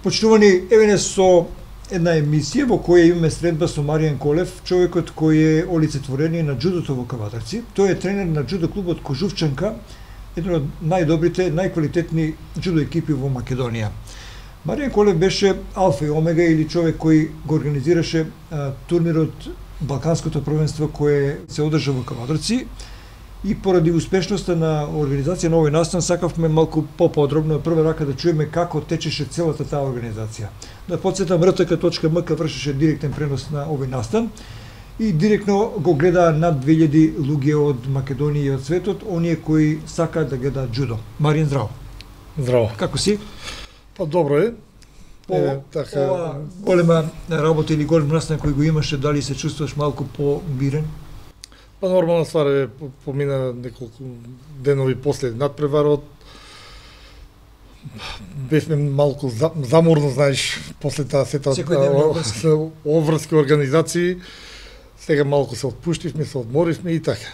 Почитувани, еве со една емисија во која имаме средба со Маријан Колев, човекот кој е олицетворение на џудото во Кавадарци. Тој е тренер на џудо клубот Кожувчанка, еден од најдобрите, најквалитетни џудо екипи во Македонија. Маријан Колев беше алфа и омега или човек кој го организираше турнирот Балканското првенство кое се одржа во Кавадарци. И поради успешноста на организација на овој настан, сакавме малку поподробно прва рака да чуеме како течеше целата таа организација. Да подсетам, RTK.mk вршеше директен пренос на овој настан и директно го гледаа над 2000 луѓе од Македонија и од светот, оние кои сакаат да гледаат џудо. Маријан, здраво. Здраво. Како си? Па добро е. Ова голема работа или голем настан кој го имаше, дали се чувствуваш малку помирен? Па нормална ствар е, помина неколку денови после надпреварот. Бевме малку заморно, знаеш, после таа сета обврски организации. Сега малку се отпуштивме, се одморивме и така.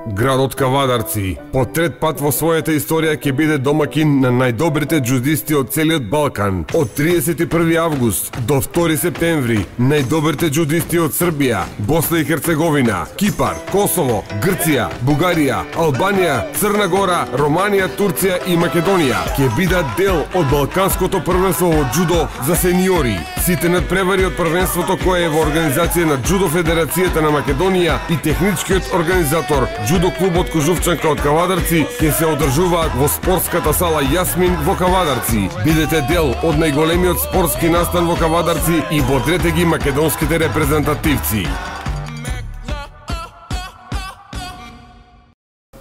Градот Кавадарци по трет пат во својата историја ќе биде домакин на најдобрите џудисти од целиот Балкан. Од 31 август до 2 септември најдобрите џудисти од Србија, Босна и Херцеговина, Кипар, Косово, Грција, Бугарија, Албанија, Црна Гора, Романија, Турција и Македонија ќе бидат дел од Балканското првенство во џудо за сениори. Сите надпревари од првенството кое е во организација на Џудо Федерацијата на Македонија и техничкиот организатор џудо клубот Кожувчанка од Кавадарци ќе се одржуваат во спортската сала Јасмин во Кавадарци. Бидете дел од најголемиот спортски настан во Кавадарци и бодрете ги македонските репрезентативци.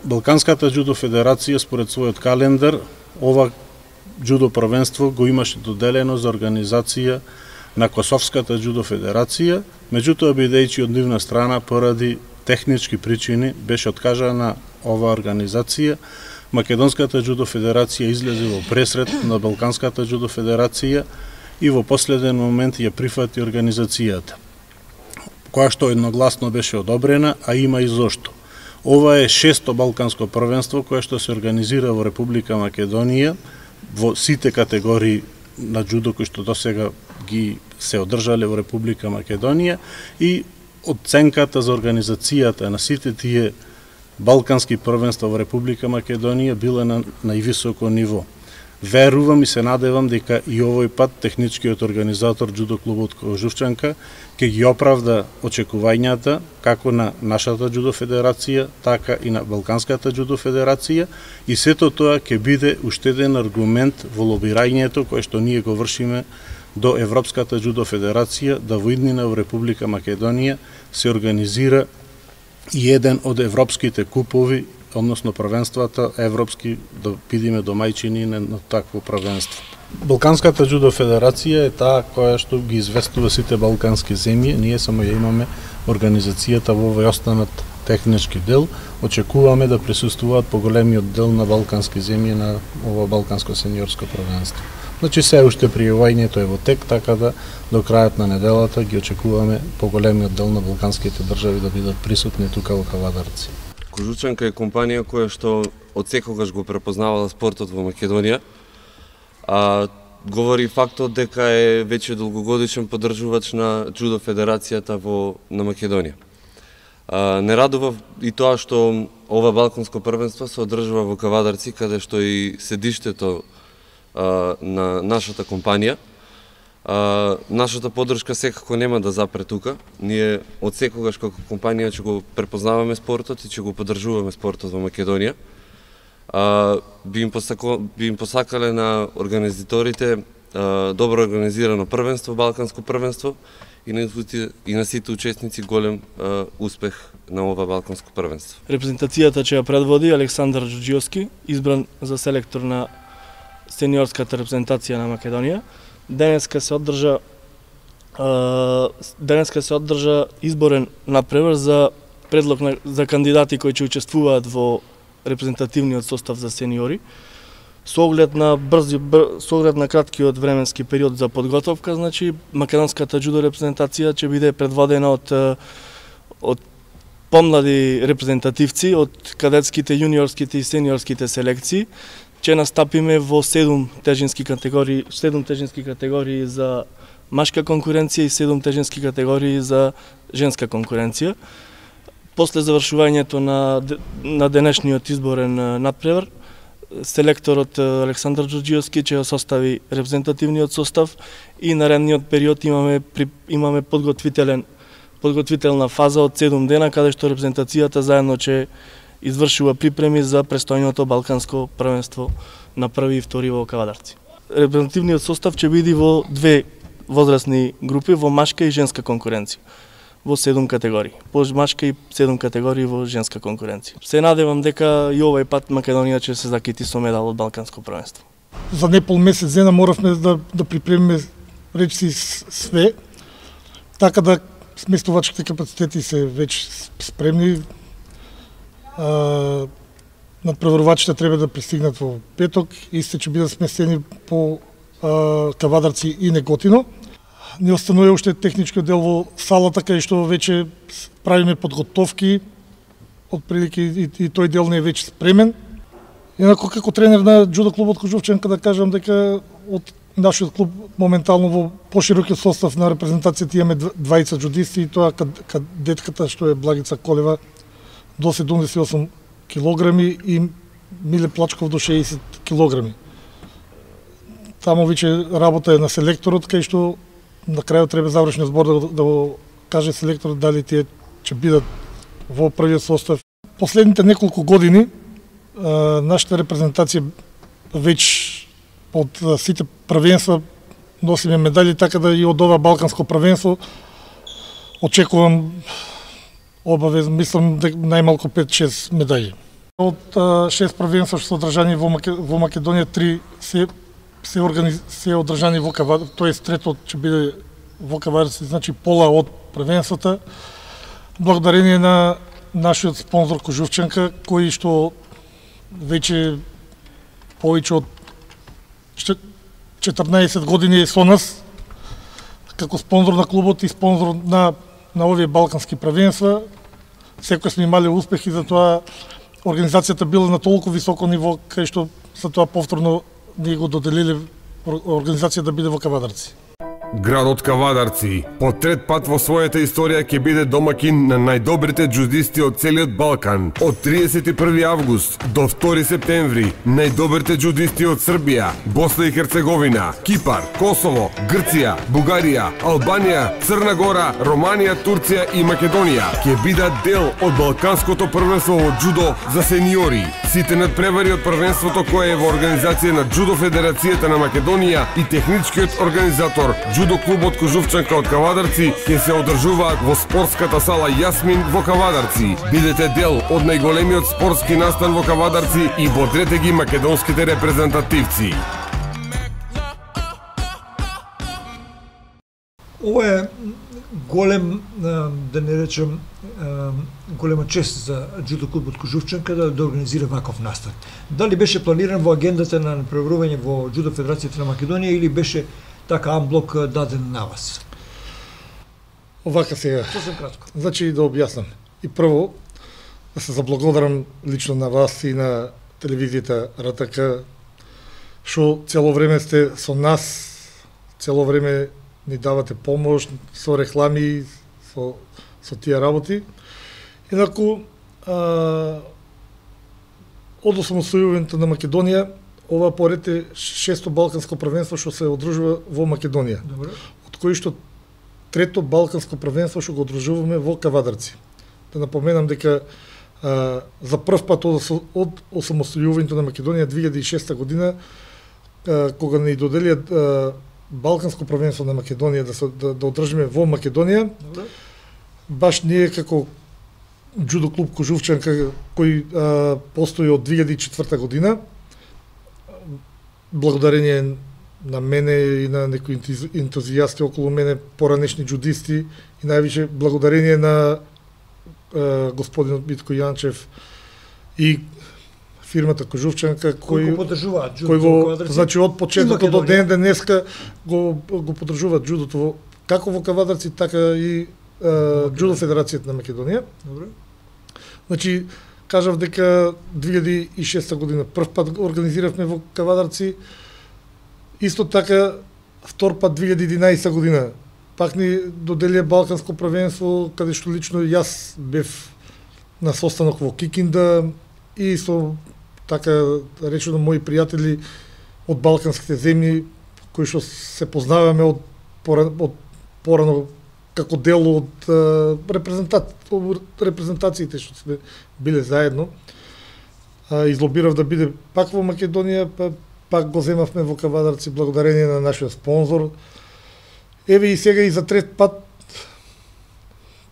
Балканската џудо федерација според својот календар ова џудо првенство го имаше доделено за организација на Косовската џудо федерација, меѓутоа бидејќи од нивна страна поради технички причини беше откажана ова организација, Македонската џудо федерација излезе во пресрет на Балканската џудо федерација и во последен момент ја прифати организацијата, која што едногласно беше одобрена, а има и зошто. Ова е 6-то Балканско првенство кое што се организира во Република Македонија во сите категории на џудо кои што досега ги се одржале во Република Македонија и оценката за организацијата на сите тие балкански првенства во Република Македонија била на највисоко ниво. Верувам и се надевам дека и овој пат техничкиот организатор џудо клубот Кожувчанка ќе ги оправда очекувањата како на нашата џудо федерација, така и на Балканската џудо федерација и сето тоа ќе биде уште еден аргумент во лобирањето кое што ние го вршиме до Европската џудо федерација да во иднина во Република Македонија се организира и еден од европските купови, односно првенствата европски, да бидеме домајчини на такво првенство. Балканската џудо федерација е таа која што ги известува сите балкански земји, ние само ја имаме организацијата во овој останат технички дел, очекуваме да присуствуваат поголемиот дел на балкански земји на ова балканско сениорско првенство. Значи се уште пријавувањето е во тек, така да до крајот на неделата ги очекуваме поголемиот дел на балканските држави да бидат присутни тука во Кавадарци. Кожучанка е компанија која што од секогаш го препознавала спортот во Македонија, а говори фактот дека е веќе долгогодишен поддржувач на џудо федерацијата на Македонија. Не радува и тоа што ова балканско првенство се одржува во Кавадарци, каде што и седиштето на нашата компанија. Нашата поддршка секако нема да запре тука. Ние од секогаш како компанија ќе го препознаваме спортот и ќе го поддржуваме спортот во Македонија. Би им посакале на организаторите добро организирано првенство, балканско првенство и на сите учесници голем успех на ова балканско првенство. Репрезентацијата ќе ја предводи Александар Џуџиовски, избран за селектор на сениорската репрезентација на Македонија. Денеска се одржа изборен надпревар за предлог за кандидати кои ќе учествуваат во репрезентативниот состав за сениори. Со оглед на краткиот временски период за подготовка, значи македонската џудо репрезентација ќе биде предводена од помлади репрезентативци од кадетските, јуниорските и сениорските селекции. ќе настапиме во 7 тежински категории за машка конкуренција и 7 тежински категории за женска конкуренција. После завршувањето на денешниот изборен надпревар, селекторот Александар Ѓорѓиевски ќе состави репрезентативниот состав и наредниот период имаме подготвителна фаза од 7 дена каде што репрезентацијата заедно ќе извршува припреми за престојното балканско првенство на први и втори во Кавадарци. Репрезентативниот состав ќе биде во 2 возрастни групи, во машка и женска конкуренција, во 7 категории. По машка и 7 категории во женска конкуренција. Се надевам дека и овој пат Македонија ќе се закити со медал од балканско првенство. За непол месец дена моравме да припремиме речиси све, така да сместувачките капацитети се веќе спремни. Надпреварувачите треба да пристигнат во петок, исте ќе бидат сместени по Кавадарци и Неготино. Не останува уште техничкиот дел во салата, кај што веќе правиме подготовки, отприлike и тој дел не е веќе спремен. Инако како тренер на џудо клубот Кожувчанка да кажам дека од нашиот клуб моментално во поширокиот состав на репрезентацијата имаме 20 џудисти и тоа кадетката што е Благица Колева до 78 килограми и Миле Плачков до 60 килограми. Таму веќе работа е на селекторот, кај што на крајот треба завршниот збор да го каже селекторот дали тие ќе бидат во првиот состав. Последните неколку години нашата репрезентација веќе од сите првенства носиме медали, така да и од ова балканско првенство очекувам обавезно, мислам дека најмалку 5-6 медали. Од 6 првенства што се одржани во Македонија, 3 се одржани во Кавадарци, тоест третото ќе биде во Кавадарци, значи пола од првенствата, благодарение на нашиот спонзор Кожувчанка, кој што веќе повеќе од 14 години е со нас како спонзор на клубот и спонзор на овие балкански првенства. Секој сме имале успехи, затоа организацијата била на толку високо ниво, кај што за тоа повторно ние го доделиле организација да биде во Кавадарци. Градот Кавадарци по трет пат во својата историја ќе биде домакин на најдобрите џудисти од целиот Балкан. Од 31 август до 2 септември најдобрите џудисти од Србија, Босна и Херцеговина, Кипар, Косово, Грција, Бугарија, Албанија, Црна Гора, Романија, Турција и Македонија ќе бидат дел од балканското првенство во џудо за сениори. Сите надпревари од првенството кое е во организација на Џудо Федерацијата на Македонија и техничкиот организатор џудо клубот Кожувчанка од Кавадарци ќе се одржуваат во спортската сала Јасмин во Кавадарци. Бидете дел од најголемиот спортски настан во Кавадарци и бодрете ги македонските репрезентативци. Ова е голем, да не речем, голема чест за џудо клубот Кожувчанка да организира ваков настан. Дали беше планиран во агендата на преврување во Џудо Федерацијата на Македонија или беше така амблок даден на вас? Овака сега. Сосем кратко. Значи да објаснам. И прво да се заблагодарам лично на вас и на телевизијата РТК што цело време сте со нас, цело време ни давате помош со реклами, со тие работи. Инаку од осамостојувањето на Македонија, ова поред е 6-то балканско првенство што се одржува во Македонија. Добре. Од кои што 3-то балканско првенство што го одржуваме во Кавадарци. Да напоменам дека за прв пат од осамостојувањето на Македонија 2006 година, кога ни доделија балканско првенство на Македонија да одржиме во Македонија, Добре. баш ние како џудо клуб Кожувчанка кој постои од 2004 година, благодарение на мене и на некои ентузијасти околу мене, поранешни џудисти и највише благодарение на господинот Митко Јанчев и фирмата Кожувчанка кој го, значи од почетокот до ден денеска го поддржуваат џудото како во Кавадарци, така и џудо Федерацијата на Македонија. Добре. Значи, кажав дека 2006 година прв пат организиравме во Кавадарци, исто така втор пат 2011 година пак ни доделија Балканско првенство, каде што лично јас бев на состанок во Кикинда и со така речено мои пријатели од балканските земји кои што се познаваме од порано како дел од репрезентациите што сме биле заедно. Излобирав да биде пак во Македонија, пак го земавме во Кавадарци благодарение на нашиот спонзор. Еве и сега и за трет пат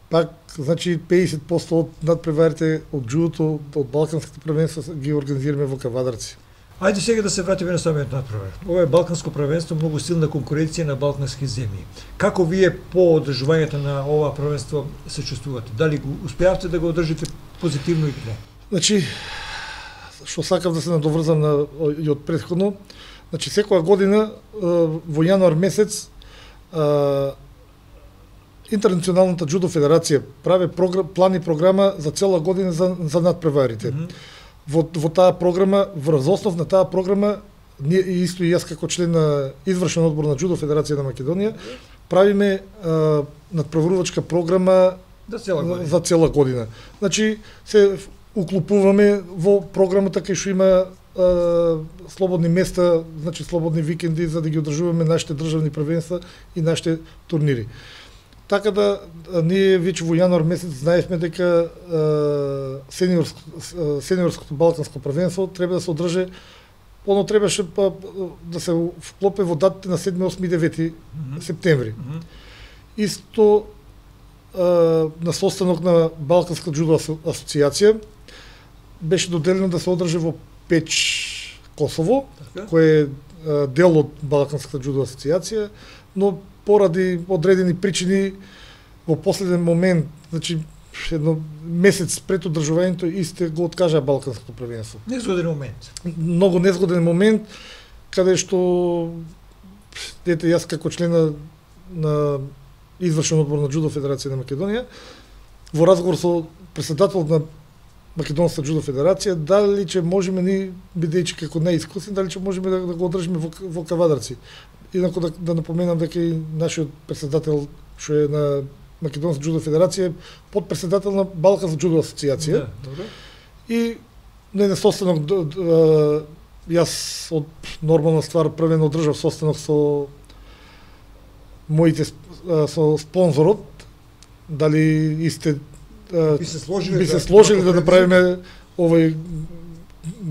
пак, значи 50% од надпреварите од джудото, од балканските првенства ги организираме во Кавадарци. Ајде сега да се вратиме на самиот надпревар. Ова е балканско првенство, многу силна конкуренција на балкански земји. Како вие по одржувањето на ова првенство се чувствувате? Дали го успеавте да го одржите позитивно или не? Значи, што сакав да се надоврзам на и од претходно, значи секоја година во јануар месец Интернационалната џудо федерација прави план и програма за цела година за надпреварите. Во таа програма, врз основ на таа програма, ние исто и јас како член на извршен одбор на џудо федерација на Македонија, правиме надпреварувачка програма за цела година. Значи се уклопуваме во програмата кај што има слободни места, значи слободни викенди за да ги одржуваме нашите државни првенства и нашите турнири. Така да ние веќе во јануар месец знаевме дека сениорското балканско првенство треба да се одржи, оно требаше да се вклопе во датите на 7, 8 и 9 септември. Исто на состанок на Балканска џудо асоциација беше доделено да се одржи во Печ, Косово, кој е дел од Балканската џудо асоциација, но поради одредени причини во последен момент, значи едно месец пред одржувањето исте го откажа Балканското првенство. Незгоден момент. Многу незгоден момент, каде што јас како член на извршен одбор на џудо федерација на Македонија, во разговор со претседателот на Македонската џудо федерација, дали ќе можеме ни, бидејќи како неискусен, дали ќе можеме да го одржиме во Кавадарци. Инаку да напоменам дека и нашиот претседател што е на Македонска џудо федерација, подпредседател на Балканска џудо асоциација. И на еден состанок јас од нормална ствар првен одржав состанок со моите со спонзорот, дали исте би се сложили да направиме овој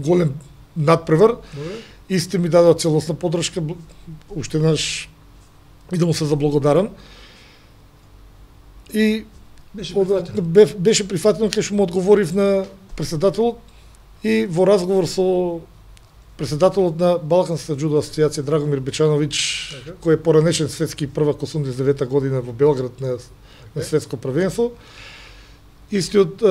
голем надпревар. Исте ми дадоа целосна поддршка, уште еднаш и да му се заблагодарам. И беше прифатено кај што му одговорив на претседателот и во разговор со претседателот на Балканската џудо асоциација Драгомир Бечановиќ, кој е поранешен светски првак 89 година во Белград на светско првенство. Истиот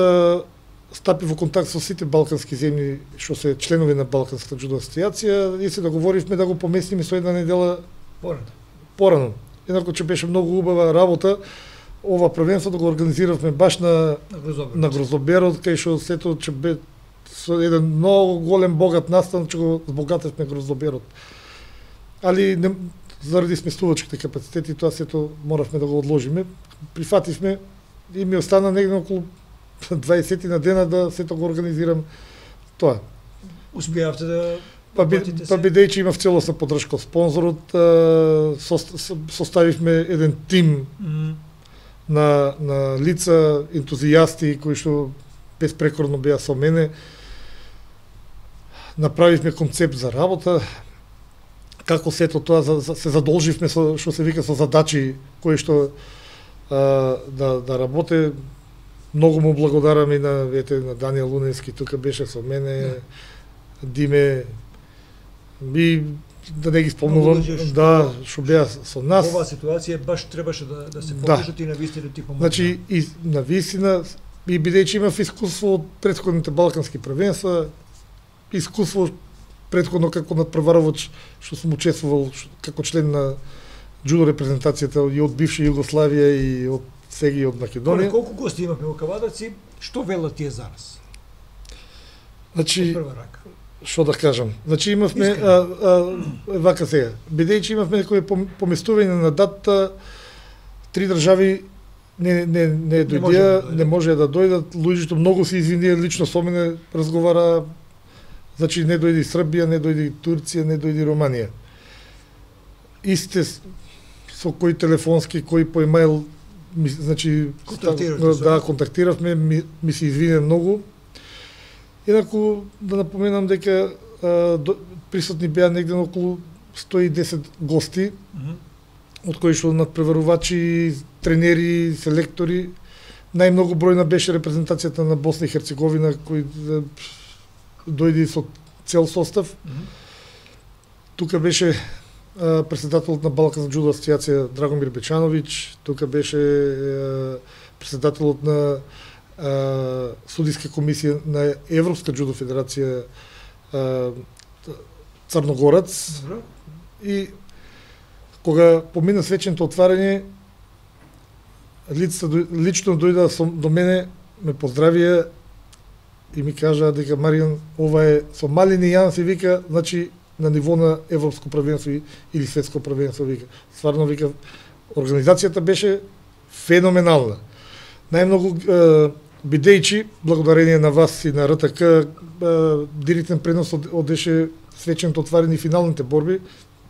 стапи во контакт со сите балкански земји што се членови на Балканската џудо асоциација и се договоривме да го поместиме со една недела порано. Инаку че беше многу убава работа, ова првенство да го организиравме баш на Грозоберот, кај што сето че бе со еден многу голем богат настан, че го збогатевме Грозоберот. Али заради сместувачките капацитети тоа сето моравме да го одложиме. Прифативме и ми остана негде околу 20 на дена да сето го организирам тоа. Успеавте да Па бидејќи имав целосна поддршка од спонзорот, составивме еден тим на лица, ентузијасти кои што безпрекорно беа со мене. Направивме концепт за работа, како сето тоа се задолживме со што се вика со задачи кои што да работе. Многу му благодарам и на Даниел Луневски, тука беше со мене, Диме, и да не ги спомнувам, што беа со нас. Оваа ситуација баш требаше да се покажат и навистина ти помогна. Значи, и навистина, и бидејќи имав искуство од претходните балкански првенства, искуство претходно како надпреварувач што сум учествувал како член на џудо репрезентацијата и од бивша Југославија и од сега и од Македонија. Колку гости имавме во Кавадарци, што велат тие за нас? Значи, Прва рака. што да кажам, значи имавме вака сега, бидејќи имавме некои поместување на датата, 3 држави не дојдеа, не може да дојдат, луѓето многу се извинија, лично со мене разговара, значи не дојде Србија, не дојде Турција, не дојде Романија. Исте со кои телефонски, кои по имејл, значи контактиравме, ми се извине многу. Инаку да напоменам дека присутни беа негде околу 110 гости, од кои што надпреварувачи, тренери, селектори. Најмногу бројна беше репрезентацијата на Босна и Херцеговина, кој дојде со цел состав. Тука беше председателот на Балканска џудо асоциација Драгомир Бечановиќ, тука беше председателот на судиска комисија на Европска џудо федерација Црногорец. И кога помина свеченото отварање, лично дојдоа до мене, ме поздравија и ми кажаа дека Маријан, ова е со мали нијанси, вика, значи на ниво на европско првенство или светско првенство, вика. Стварно, вика, организацијата беше феноменална. Најмногу бидејќи, благодарение на вас и на РТК, директен пренос одеше свеченото отварање и финалните борби,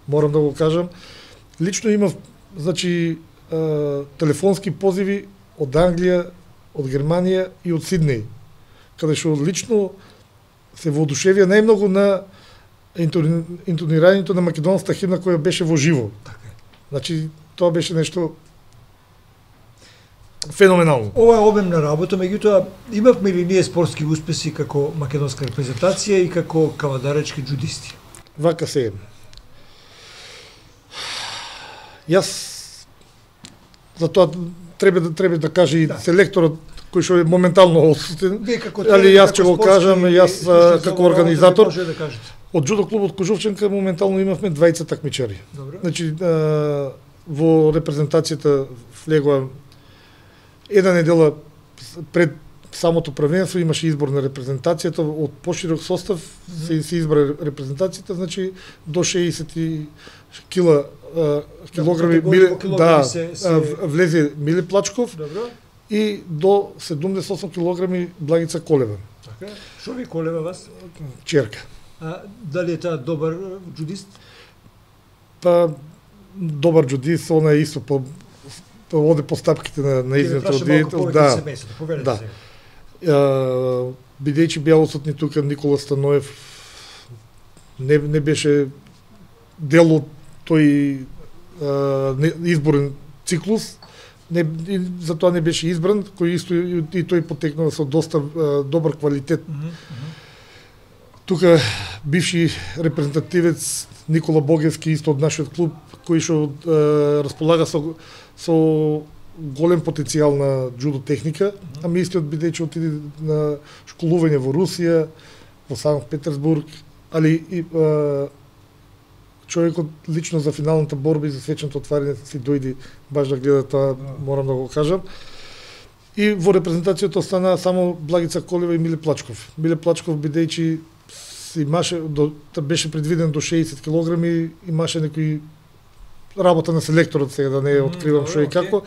морам да го кажам. Лично имав, значи, телефонски позиви од Англија, од Германија и од Сиднеј, каде што лично се воодушевија најмногу на интонирањето на македонската химна која беше во живо. Значи, тоа беше нешто феноменално. Ова е обемна работа, меѓутоа имавме ли ние спортски успеси како македонска репрезентација и како кавадаречки џудисти? Вака се. Јас затоа треба да каже и селекторот кој што е моментално отсутен. Али јас ќе го кажам, јас како организатор од џудо клубот Кожувчанка моментално имавме 20 такмичари. Значи во репрезентацијата влегоа една недела пред самото првенство имаше избор на репрезентацијата, од поширок состав се избра репрезентацијата, значи до 60 килограми влезе Миле Плачков и до 78 килограми Благица Колева. Шо ви Колева вас? Черка. Дали е таа добар џудист? Па добар џудист, она е исто оде по стапките на измето од да. Бидејќи беа отсутни тука Никола Станоев, не беше дел од тој изборен циклус, затоа не беше избран, кој исто и тој потекнува со доста добар квалитет. Тука бивши репрезентативец Никола Богевски, исто од нашиот клуб, кој што располага со голем потенцијал на џудо техника, ами истиот бидејќи отиде на школување во Русија, во Санкт Петерсбург, али и човекот лично за финалната борба и за свеченото отварање си дојде баш да гледа тоа, морам да го кажам. И во репрезентацијата останаа само Благица Колева и Миле Плачков. Миле Плачков бидејќи беше предвиден до 60 килограми, имаше некои работа на селекторот, сега да не откривам што и како,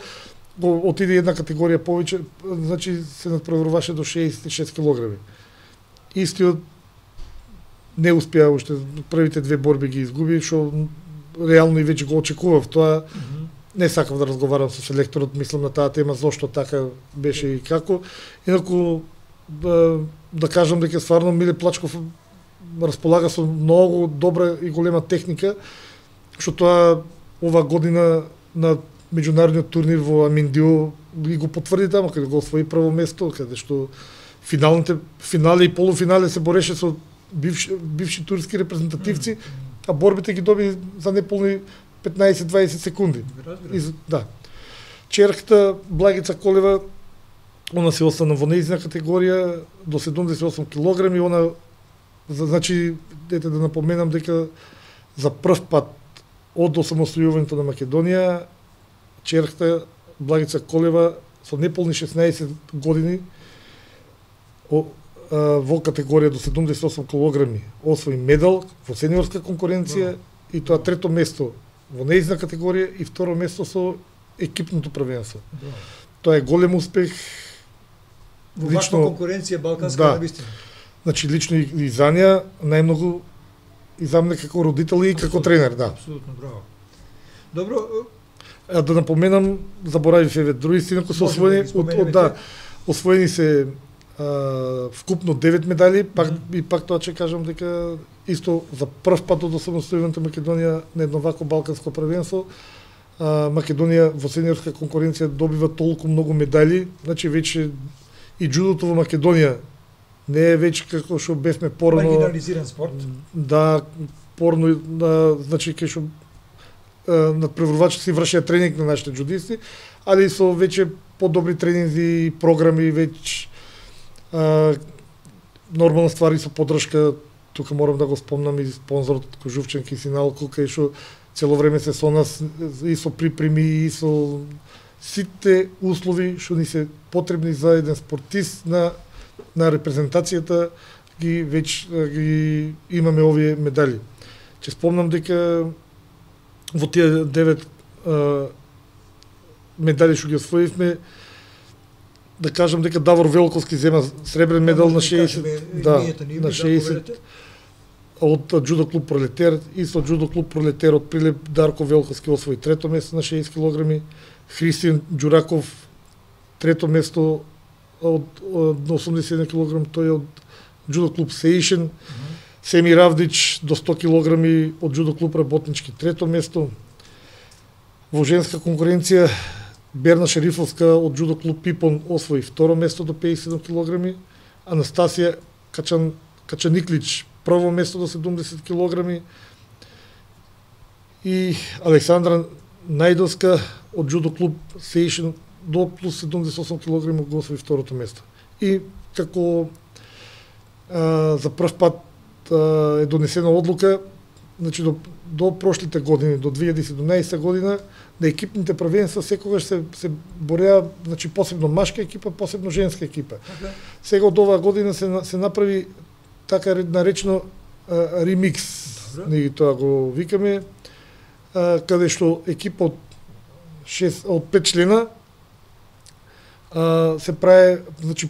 отиде една категорија повеќе, значи се надпреваруваше до 66 килограми. Истиот не успеа уште, првите две борби ги изгуби, што реално и веќе го очекував тоа. Не сакав да разговарам со селекторот, мислам на таа тема, зошто така беше и како. Инаку, да кажам дека стварно Миле Плачков располага со многу добра и голема техника, што тоа ова година на меѓународниот турнир во Аминдио и го потврди тама, каде го освои прво место, каде што финали и полуфинале се бореше со бивши турски репрезентативци, а борбите ги доби за неполни 15-20 секунди. Да. Черката Благица Колева, она се остана во нејзина категорија до 78 килограми, она значи, дете да напоменам дека за прв пат од осамостојувањето на Македонија, черката Благица Колева со неполни 16 години во категорија до 78 килограми освои медал во сениорска конкуренција и тоа трето место во неизна категорија и второ место со екипното првенство. Тоа е голем успех. Во вашата конкуренција балканска да, навистина. Значи лично и за неа најмногу и за мене како родител и како тренер, да. Апсолутно, браво. Добро, Да напоменам, заборавив еве други истина кои се освоени освоени се вкупно 9 медали, и пак тоа ќе кажам дека исто за прв пат од самостојната Македонија на едно вако балканско првенство, Македонија во сениорска конкуренција добива толку многу медали, значи веќе и джудото во Македонија не е веќе како што бевме порано маргинализиран спорт. Да, порано, значи кај што надпреварувачите си вршеа тренинг на нашите джудисти, али со веќе подобри тренинзи и програми, веќе нормална ствари со поддршка. Тука морам да го спомнам и спонзорот Кожувчанка и Синалко, кај што цело време се со нас и со припреми и со сите услови што ни се потребни за еден спортист на репрезентацијата, ги веќе имаме овие медали. Ќе спомнам дека во тие 9 медали што ги освоивме, да кажам дека Давор Велковски зема сребрен медал на 60, на 60 од джудо клуб Пролетер, и со джудо клуб Пролетер од Прилеп Дарко Велковски освои трето место на 60 килограми, Христијан Ѓураков трето место од 81 килограм, тој од джудо клуб Сеишен, Семи Равдич до 100 килограми од джудо клуб Работнички трето место. Во женска конкуренција Берна Шерифовска од джудо клуб Пипон освои второ место до 57 килограми, Анастасија Качаниклич прво место до 70 килограми и Александра Најдовска од джудо клуб Сейшен до плюс 78 килограми го освои второто место. И како за прв пат е донесена одлука, значи до прошлите години, до 2017 година, на екипните првенства секогаш се бореа, значи посебно машка екипа, посебно женска екипа. Сега од оваа година се направи така наречено ремикс, ние тоа го викаме, каде што екипа од 5 члена се прави, значи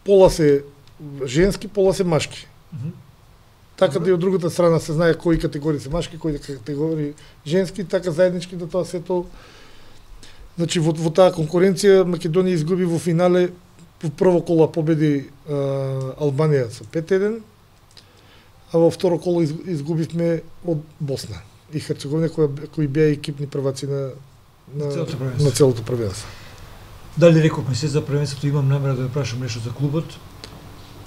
пола се женски, пола се машки. Така да и од другата страна се знае кои категории се машки, кои категории женски, така заеднички да тоа сето. Значи во таа конкуренција Македонија изгуби во финале, во прво коло победи Албанија со 5-1, а во второ коло изгубивме од Босна и Херцеговина, кои беа екипни прваци на целото првенство. Дали рековме се за првенството, имам намера да ја прашам нешто за клубот?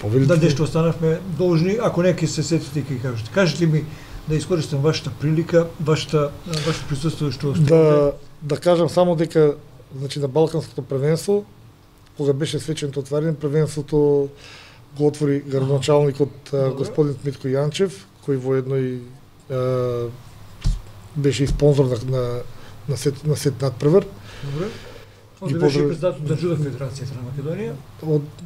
Дали што останавме должни, ако не ќе се сетите и ќе кажете. Кажете ми да искористам вашата прилика, вашето присуство што да кажам само дека значи на балканското првенство, кога беше свеченото отварање, првенството го отвори градоначалникот господин Митко Јанчев, кој воедно и беше и спонзор на сет надпревар. Добре. Он беше председател на Джудо Федерацијата на Македонија.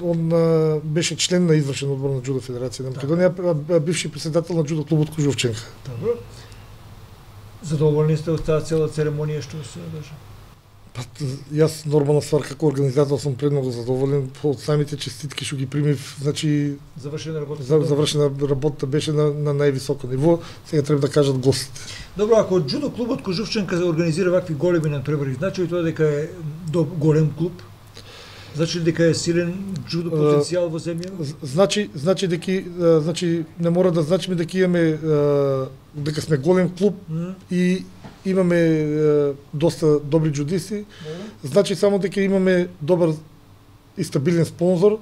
Он беше член на извршен одбор на Джудо Федерација на Македонија, бивши председател на Джудо клубот Кожувчанка. Добро. Задоволни сте од таа цела церемонија што се одржа? Јас нормална ствар како организатор сум премногу задоволен од самите честитки што ги примив, значи завршена работа беше на највисоко ниво, сега треба да кажат гостите. Добро, ако джудо клубот Кожувчанка организира вакви големи надпревари, значи ли тоа дека е голем клуб? Значи ли дека е силен джудо потенцијал во земјава? Значи дека не мора да значиме дека имаме дека сме голем клуб и имаме доста добри джудисти. Значи само дека имаме добар и стабилен спонзор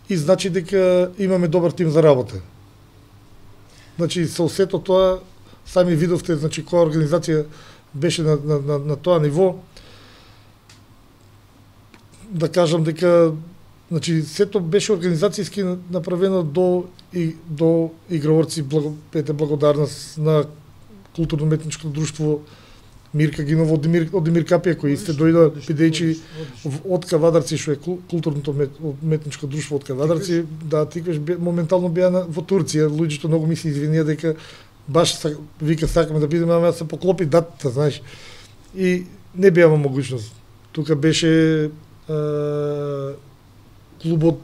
и значи дека имаме добар тим за работа. Значи со сето тоа сами видовте, значи која организација беше на тоа ниво. Да кажам дека значи сето беше организацијски направено до играорци, благодарност на културно-уметничко друштво Мирка Гинова од Демир Капија, кој исто дојде бидејќи од Кавадарци, што е културното уметничко друштво од Кавадарци, да тиквеш моментално беа во Турција, луѓето многу ми се извинија дека баш вика сакаме да бидеме, ама се поклопи датата, знаеш. И не беа могуćност. Тука беше клубот,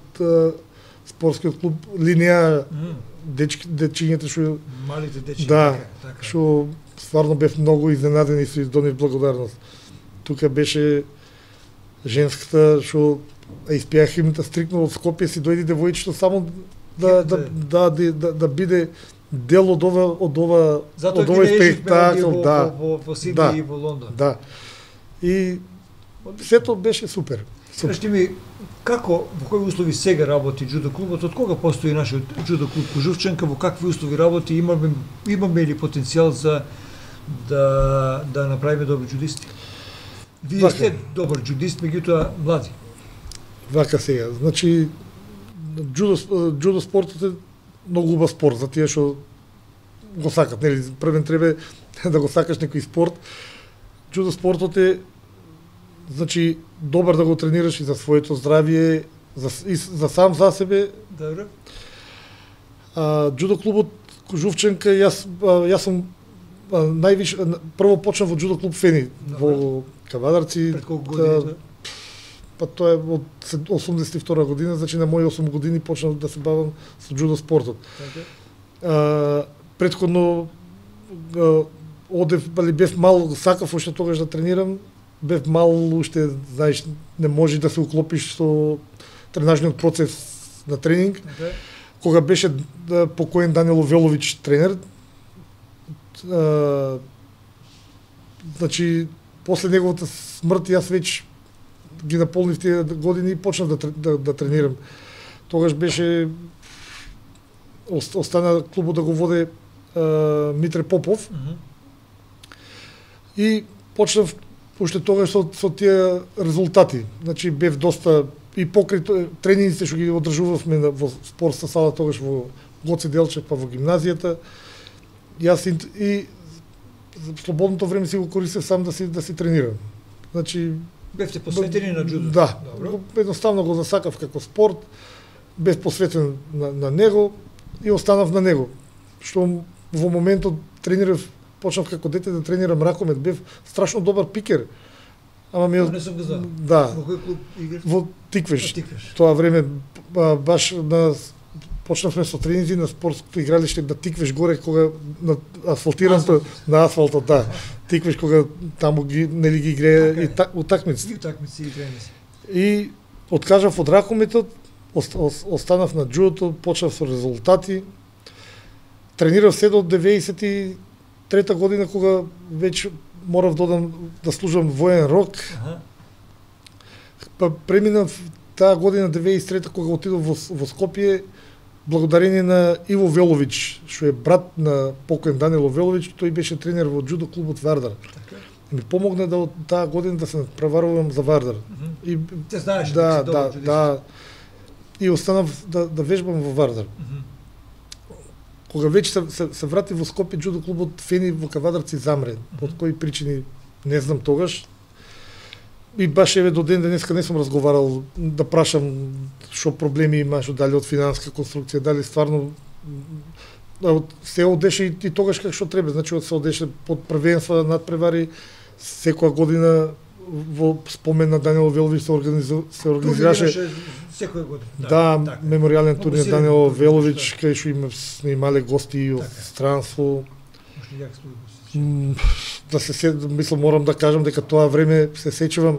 спортскиот клуб Линија, дечињата што малите дечиња, да, така. Што стварно бев многу изненаден и се издонив благодарност. Тука беше женската што испеа химната стрикно од Скопје, си дојде девојчето само да биде дел од ова спектакл, да. Во Сиднеј и во Лондон. Да. И сето беше супер. Кажете ми, како, во кои услови сега работи џудо клубот, од кога постои нашиот џудо клуб Кожувчанка, во какви услови работи, имаме ли потенцијал за да направиме добри џудисти? Вие сте добар џудист, меѓутоа млади. Вака сега, значи џудо спортот е многу убав спорт, за тие што го сакат, нели, првен треба да го сакаш некој спорт. Џудо спортот е, значи, добар да го тренираш и за своето здравје, за сам за себе. Добро. Џудо клубот Кожувчанка, јас сум највише, прво почнав во џудо клуб Фени, во Кавадарци. Пред колку години? Па тоа е од 82 година, значи на мои 8 години почнав да се бавам со џудо спортот. Претходно одев, бев мал, сакав уште тогаш да тренирам, бев мал уште, знаеш, не може да се уклопиш со тренажниот процес на тренинг. Кога беше покоен Даниел Велович тренер, значи, после неговата смрт јас веќе ги наполнив тие години и почнав да тренирам. Тогаш беше остана клубот да го воде Митре Попов. И почнав уште тогаш со тие резултати. Значи бев доста и покрај тренингите што ги одржувавме во спортска сала тогаш во Гоце Делчев, па во гимназијата. Јас и слободното време си го користев сам да си тренирам. Значи бевте посветени на џудо. Да. Добро. Едноставно го засакав како спорт, бев посветен на него и останав на него. Што во моментот тренирав, почнав како дете да тренирам ракомет, бев страшно добар пикер. Ама ми Не сум го знал. Да. Во кој клуб играш? Во Тиквеш. Тиквеш. Тоа време баш почнавме со тренинзи на спортско игралиште да Тиквеш горе кога на асфалтираното на асфалтот, да. Тиквеш кога таму нели ги играе и утакмици. Утакмици и тренинзи. И откажав од ракометот, останав на џудото, почнав со резултати. Тренирав се до 93-та година кога веќе морав да служам воен рок. Па преминав таа година 93-та кога отидов во Скопје, благодарение на Иво Велович, што е брат на покоен Данило Велович, тој беше тренер во џудо клубот Вардар. Ми помогна да од таа година да се надпреварувам за Вардар. И те знаеш да, да. И останав да вежбам во Вардар. Кога веќе се врати во Скопје, џудо клубот Фени во Кавадарци замре. Од кои причини не знам тогаш. И баш еве до ден денеска не сум разговарал да прашам што проблеми имаш, дали од финансиска конструкција, дали стварно се одеше и тогаш како што треба, значи се одеше под првенства, надпревари, секоја година во спомен на Даниел Велович се организираше секоја година. Да, меморијален турнир Даниел Велович, кај што имале гости од странство. Да мислам, морам да кажам дека тоа време се сечувам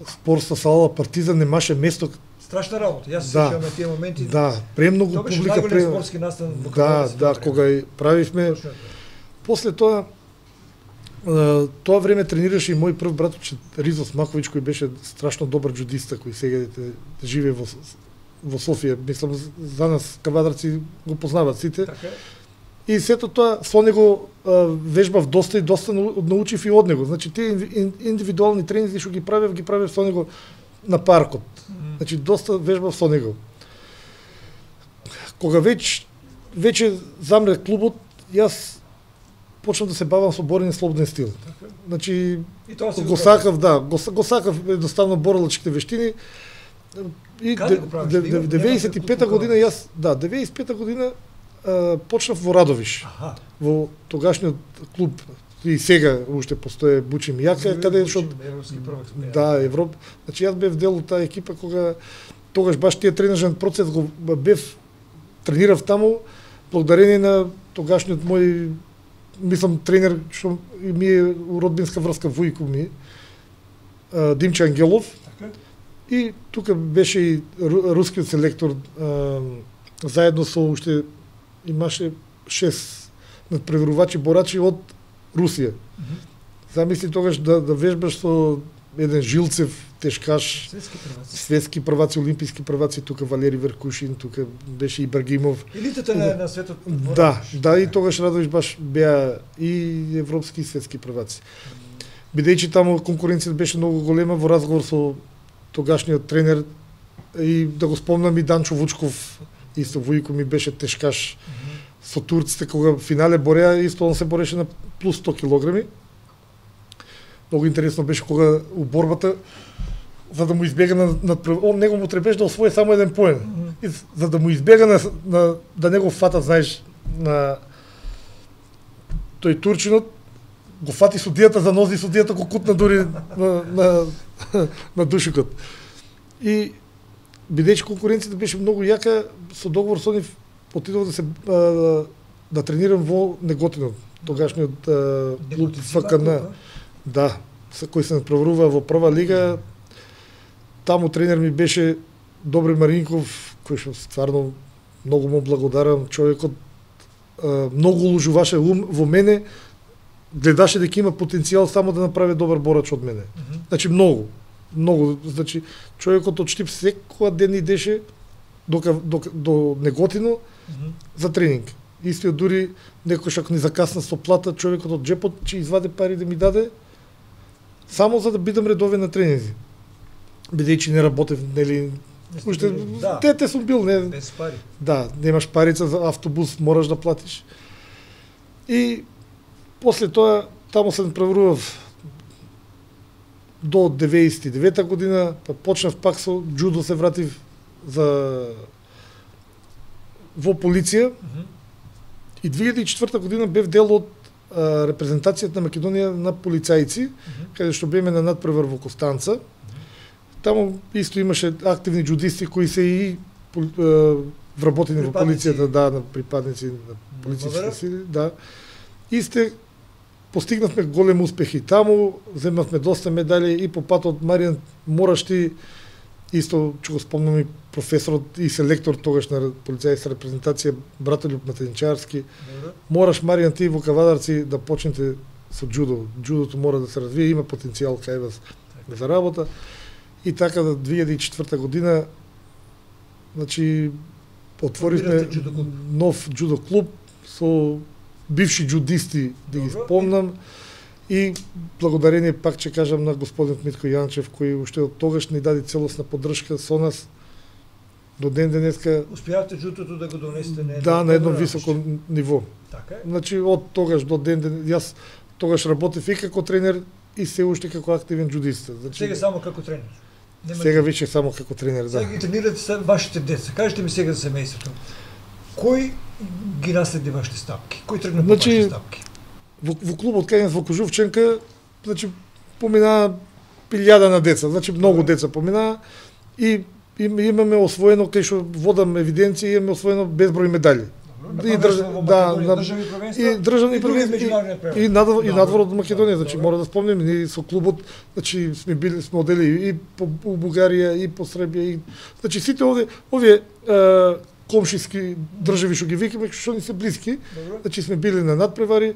спортска сала Партизан немаше место. Страшна работа. Јас се сеќавам на тие моменти. Да, премногу публика. Тоа беше спортски настан во Кавадарци. Да, кога правивме. После тоа време тренираше и мој прв братовче Ризо Смахович, кој беше страшно добар џудиста, кој сега живее во Софија. Мислам, за нас Кавадарци го познаваат сите. Така. И сето тоа со него вежбав доста и доста научив и од него. Значи тие индивидуални тренинзи што ги правев со него на паркот. Значи доста вежбав со него. Кога веќе замре клубот, јас почнав да се бавам со борење слободен стил. Значи И тоа се го сакав, да, го сакав едноставно боралачките вештини. И Каде го правиш? 95-та година јас, да, 95-та година почнав во Радовиш. Аха. Во тогашниот клуб и сега уште постои Бучим Јака, каде што европски првак. да, Европа. Значи јас бев дел од таа екипа кога тогаш баш тие тренажен процес го бев тренирав таму благодарение на тогашниот мој мислам тренер што и ми е у родбинска врска Вујко ми Димче Ангелов. Така. И тука беше и рускиот селектор заедно со уште имаше 6 надпреварувачи борачи од Русија. Замисли тогаш да вежбаш со еден Жилцев, тешкаш, светски прваци, олимписки прваци, тука Валери Веркушин, тука беше и Брагимов. Елитата на светот. Да, и тогаш Радовиш баш беа и европски и светски прваци. Бидејќи таму конкуренцијата беше многу голема во разговор со тогашниот тренер и да го спомнам и Данчо Вучков, исто Вујко ми беше тешкаш со турците кога финале бореа, исто он се бореше на плюс 100 килограми. Многу интересно беше кога у борбата за да му избега он него му требеше да освои само еден поен. И за да му избега да не го фатат, знаеш, на тој турчинот го фати судијата за нози, судијата го кутна дури на душикот. И бидејќи конкуренцијата беше многу јака, со договор со нив отидов да тренирам во Неготино, тогашниот клуб ФКН. Да, кој се надпреварува во прва лига. Таму тренер ми беше Добри Маринков, кој што стварно многу му благодарам. Човекот многу уложуваше ум во мене, гледаше дека има потенцијал само да направи добар борач од мене. Значи многу. Значи човекот од Штип секој ден идеше до Неготино за тренинг. Истиот дури некојаш ако ни закасна со плата, човекот од джепот ќе изваде пари да ми даде само за да бидам редовен на тренинзи. Бидејќи не работев, нели, уште дете сум бил, не без пари. Да, немаш парица за автобус, мораш да платиш. И после тоа таму се направував до 99-та година, па почнав пак со џудо, се вратив во полиција. И 2004 година бев дел од репрезентацијата на Македонија на полицајци, каде што беме на надпревар во Костанца. Таму исто имаше активни џудисти кои се и вработени во полицијата, да, на припадници на полициски сили, да. Исте постигнавме голем успехи таму, земавме доста медали и по патот Маријан мораш ти исто ќе го спомнам и професорот и селектор тогаш на полицајска репрезентација Братолюб Матеничарски. Мораш Маријан ти во Кавадарци да почнете со џудо. Џудото мора да се развие, има потенцијал кај вас за работа. И така до 2004 година значи отворивме нов џудо клуб со бивши џудисти, да ги спомнам. И благодарение, пак ќе кажам, на господин Митко Јанчев, кој уште од тогаш ни даде целосна поддршка со нас до ден денеска. Успеавте џудото да го донесете на едно високо ниво. Така е. Значи од тогаш до ден денеска, јас тогаш работев и како тренер и се уште како активен џудист. Значи, сега само како тренер. Сега веќе само како тренер, да. Сега ги тренирате вашите деца. Кажете ми сега за семејството. Кој ги наследи вашите стапки? Кој тргна по вашите стапки? Во клубот кај во Кожувченка, значи поминаа 1000 на деца, значи многу деца поминаа и имаме освоено кај што водам евиденција, имаме освоено безброј медали. И државни првенства и надвор од Македонија, значи мора да спомнем ние со клубот, значи сме одели и по Бугарија и по Србија и значи сите овие комшиски држави што ги викаме, што ни се блиски, значи сме били на надпревари.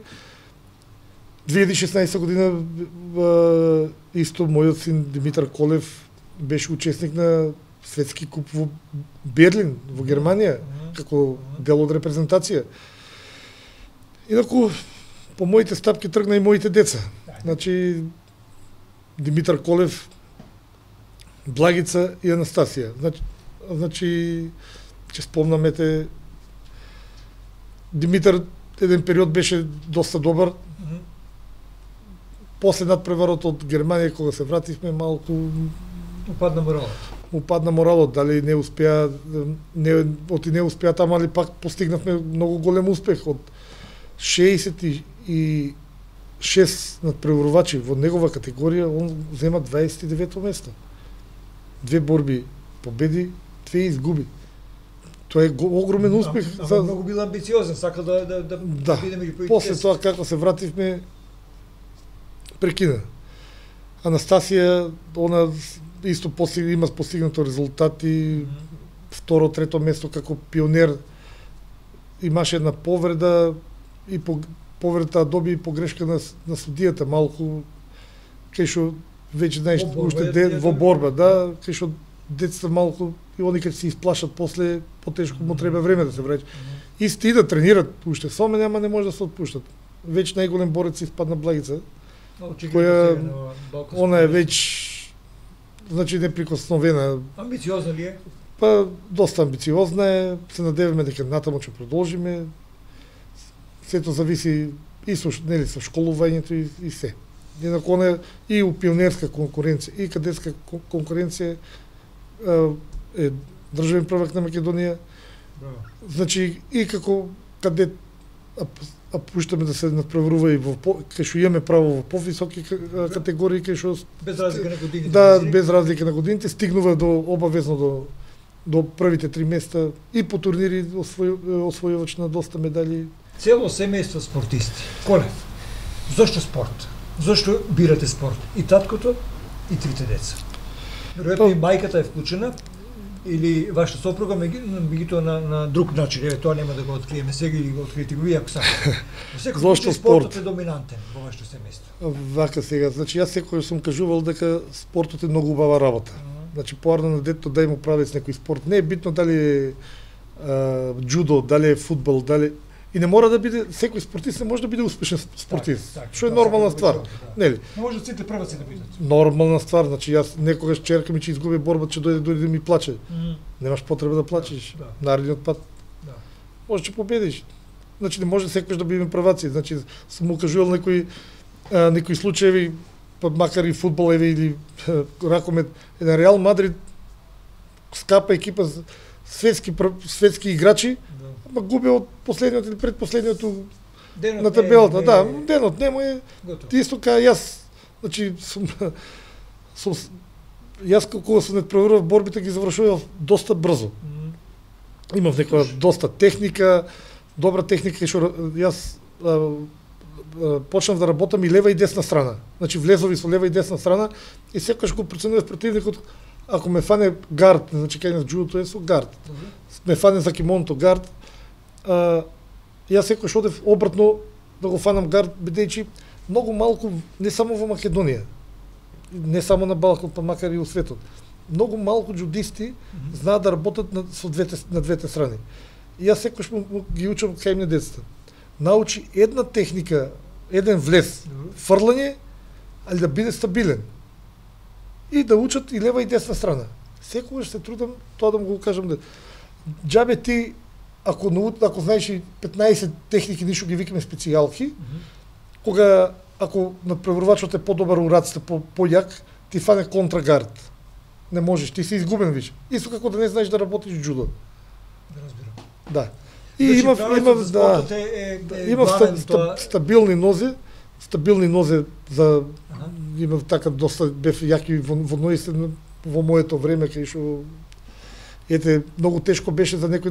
2016 година исто мојот син Димитар Колев беше учесник на светски куп во Берлин, во Германија, како дел од репрезентација. Инаку, по моите стапки тргна и моите деца. Значи, Димитар Колев, Благица и Анастасија. Значи, ќе спомнаме Димитар еден период беше доста добар. после надпреварот од Германија кога се вративме малку Упадна моралот. упадна моралот, дали не успеа не успеа таму, али пак постигнавме многу голем успех од 66 надпреварувачи во негова категорија, он зема 29-то место. 2 борби победи, 2 изгуби. Тоа е огромен успех. Многу бил амбициозен, сака да биде меѓу првите. После тоа како се вративме прекина. Анастасија, она исто има постигнато резултати, второ, трето место како пионер, имаше една повреда и повредата доби погрешка на судијата малку, кај што веќе знаеш уште во борба, да, кај што децата малку и они кога се исплашат после потешко му треба време да се враќа. Исти да тренират уште со мене, ама не може да се отпуштат. Веќе најголем борец испадна Благица, која она е веќе значи неприкосновена. Амбициозна ли е? Па доста амбициозна е, се надеваме дека натаму ќе продолжиме. Сето зависи и со со школувањето и се. Инаку она и у пионерска конкуренција и кадетска конкуренција е државен првак на Македонија. Значи и како кадет пуштаме да се надпреварува и кај што имаме право во повисоки категории, кај што без разлика на годините. Да, без разлика на годините стигнува до обавезно до првите 3 места и по турнири освојувач на доста медали. Цело семејство спортисти. Колев, зошто спорт? Зошто бирате спорт? И таткото, и трите деца. Веројатно и мајката е вклучена, или вашата сопруга меѓутоа на друг начин. Еве тоа нема да го откриеме сега или го откриете го вие ако сакате. Зошто спортот е доминантен во вашето семејство? Вака сега, значи јас секој сум кажувал дека спортот е многу убава работа. Значи поарно на детето дај му правец некој спорт. Не е битно дали е џудо, дали е фудбал, дали и не мора да биде секој спортист, не може да биде успешен спортист. Што е нормална ствар, нели? Не може сите прваци да бидат. Нормална ствар, значи јас некогаш черка ми ќе изгуби борбата, ќе дојде да ми плаче. Немаш потреба да плачеш. Наредниот пат. Може ќе победиш. Значи не може секој да биде прваци, значи сум му кажувал некои случаи, па макар и фудбал или ракомет, на Реал Мадрид скапа екипа светски играчи, ама губи од последниот или предпоследниот на табелата. Да, денот нема е исто кај јас. Значи јас кога се надпреварував борбите ги завршував доста брзо. Имав некоја доста техника, добра техника, што јас почнав да работам и лева и десна страна. Значи влезови со лева и десна страна и секогаш го проценував противникот, ако ме фане гард, значи кај нас џудото е со гард. Ме фане за кимонто гард, јас секогаш одев обратно да го фанам гард, бидејќи многу малку, не само во Македонија, не само на Балкан, па макар и у светот, многу малку џудисти знаат да работат на двете страни. И јас секогаш ги учам кај мне децата. Научи една техника, еден влез, фрлање, али да биде стабилен. И да учат и лева и десна страна. Секогаш се трудам тоа да му го кажам, да џабе ти ако знаеш и 15 техники, ништо ги викаме специјалки, кога ако надпреварувачот е подобар у раците, појак, ти фане контрагард. Не можеш, ти си изгубен више. Исто како да не знаеш да работиш џудо. Да разбирам. Да. И имав стабилни нозе за имав така доста бев јаки во нозе во моето време кај што ете многу тешко беше за некој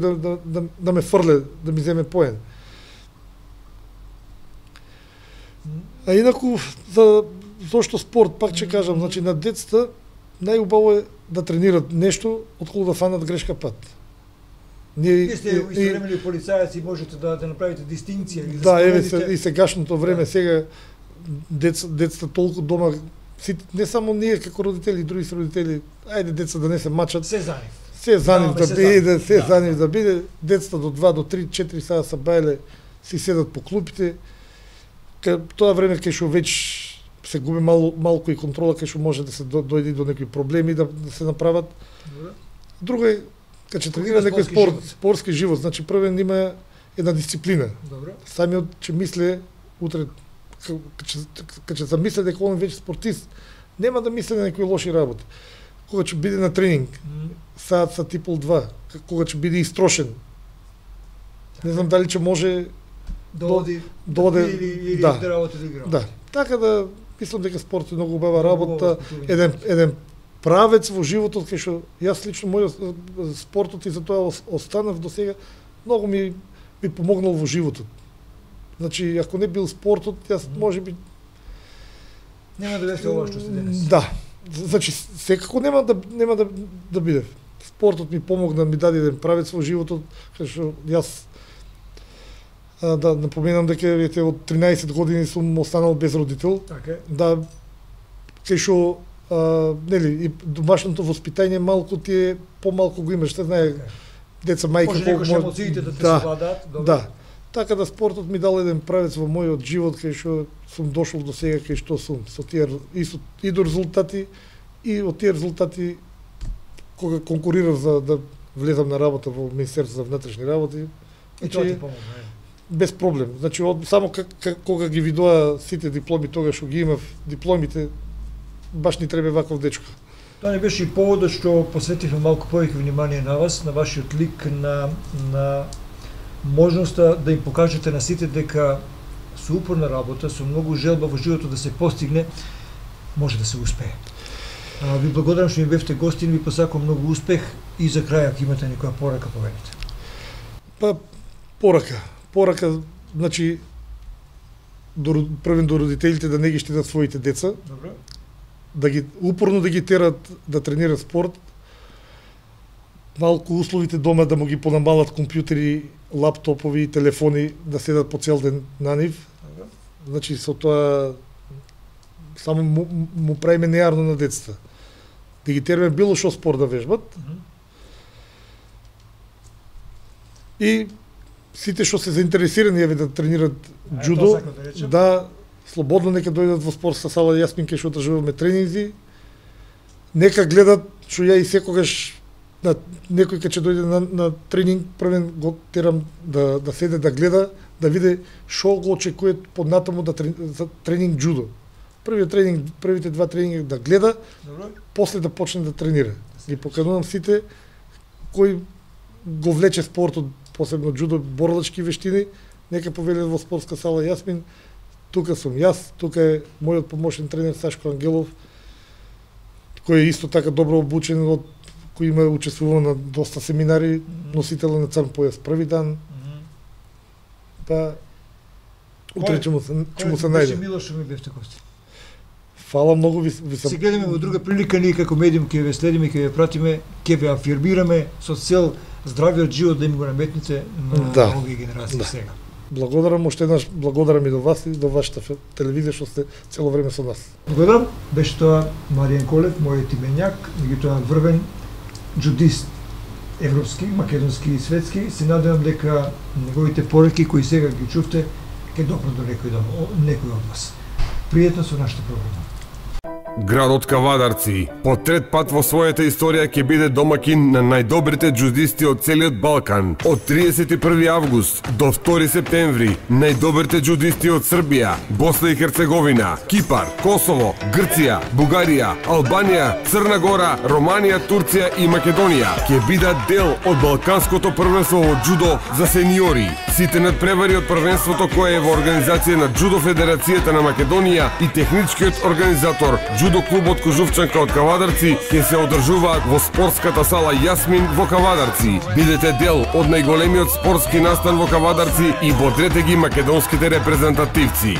да ме фрле, да ми земе поен. А инаку зошто спорт, пак ќе кажам, значи на децата најубаво е да тренират нешто отколку да фанат грешка пат. Вие сте истовремени полицајаци и можете да направите дистинција или да еве и сегашното време сега децата толку дома не само ние како родители, и други родители, ајде деца да не се мачат. Се за нив. Се за нив да биде, децата до 2 до 3 4 саат са бајле, си седат по клупите. Тоа време кај што веќе се губи малку и контрола, кај што може да се дојде до некои проблеми да се направат. Друго е кога ќе тренира некој спортски живот, значи првен има една дисциплина. Добро. Самиот ќе мисле утре кога ќе замисли дека он веќе спортист, нема да мисли на некои лоши работи. Кога ќе биде на тренинг, саат и пол 2, кога ќе биде истрошен, не знам дали ќе може да оди или да работа да игра. Да, така да мислам дека спортот е многу убава работа, еден правец во животот, кај што јас лично мојот спортот и за тоа останав до сега, многу ми помогнал во животот. Значи, ако не бил спортот, јас можеби нема да бевте ова што сте денес. Да. Значи, секако нема да биде. Спортот ми помогна, ми даде еден правец во животот, кај што јас да напоменам дека од 13 години сум останал без родител. Така. Да, кај што нели, и домашното воспитање малку ти е помалку го имаш, знае деца мајка може некој емоциите да те совладаат. Да. Така да спортот ми дал еден правец во мојот живот кај што сум дошол до сега кај што сум со тие и до резултати и од тие резултати кога конкурирав за да влезам на работа во Министерството за внатрешни работи. И тоа ти помогна. Без проблем. Значи само кога ги видоа сите дипломи тогаш што ги имав дипломите, баш ни треба ваков дечко. Тоа не беше и поводот што посветивме малку повеќе внимание на вас, на вашиот лик, на можноста да им покажете на сите дека со упорна работа, со многу желба во животот да се постигне, може да се успее. Ви благодарам што ми бевте гостин, ви посакувам многу успех и за крај ако имате некоја порака поведете. Па порака, значи првен до родителите да не ги штедат своите деца. Добро. Да ги упорно да ги терат да тренираат спорт. Малку условите дома да му ги понамалат компјутери, лаптопови, телефони, да седат по цел ден на нив. Значи со тоа само му правиме неарно на децата. Да ги тераме било што спорт да вежбат. И сите што се заинтересирани да тренираат џудо, да слободно нека дојдат во спортска сала Јасмин кај што одржуваме тренинзи. Нека гледат што ја и секогаш на некој кога ќе дојде на тренинг, првен го терам да седе да гледа, да види што го очекува поднатаму за тренинг џудо. Првите два тренинги да гледа, после да почне да тренира. Ги поканувам сите кои го влече спортот, посебно џудо, борлачки вештини, нека повелат во спортска сала Јасмин. Тука сум јас, тука е мојот помошен тренер Сашко Ангелов, кој е исто така добро обучен, кој има учествувал на доста семинари, носител на црн појас први дан. Па утре ќе му се најде. Беше мило што ми бевте гости. Фала многу ви сам. Се гледаме во друга прилика, ние како медиум ќе ве следиме, ќе ве пратиме, ќе ве афирмираме со цел здравиот живот да им го наметнете на овие генерации сега. Благодарам уште еднаш, благодарам и до вас и до вашата телевизија што сте цело време со нас. Благодарам. Беше тоа Маријан Колев, мојот именјак, меѓутоа врвен џудист европски, македонски и светски. Се надевам дека неговите пораки кои сега ги чувте ќе допрат до некој од вас. Пријатно со нашата програма. Градот Кавадарци по трет пат во својата историја ќе биде домакин на најдобрите џудисти од целиот Балкан. Од 31 август до 2 септември најдобрите џудисти од Србија, Босна и Херцеговина, Кипар, Косово, Грција, Бугарија, Албанија, Црна Гора, Романија, Турција и Македонија ќе бидат дел од Балканското првенство во џудо за сениори. Сите надпревари од првенството кое е во организација на Џудо Федерацијата на Македонија и техничкиот организатор џудо клубот Кожувчанка од Кавадарци ќе се одржуваат во спортската сала Јасмин во Кавадарци. Бидете дел од најголемиот спортски настан во Кавадарци и бодрете ги македонските репрезентативци.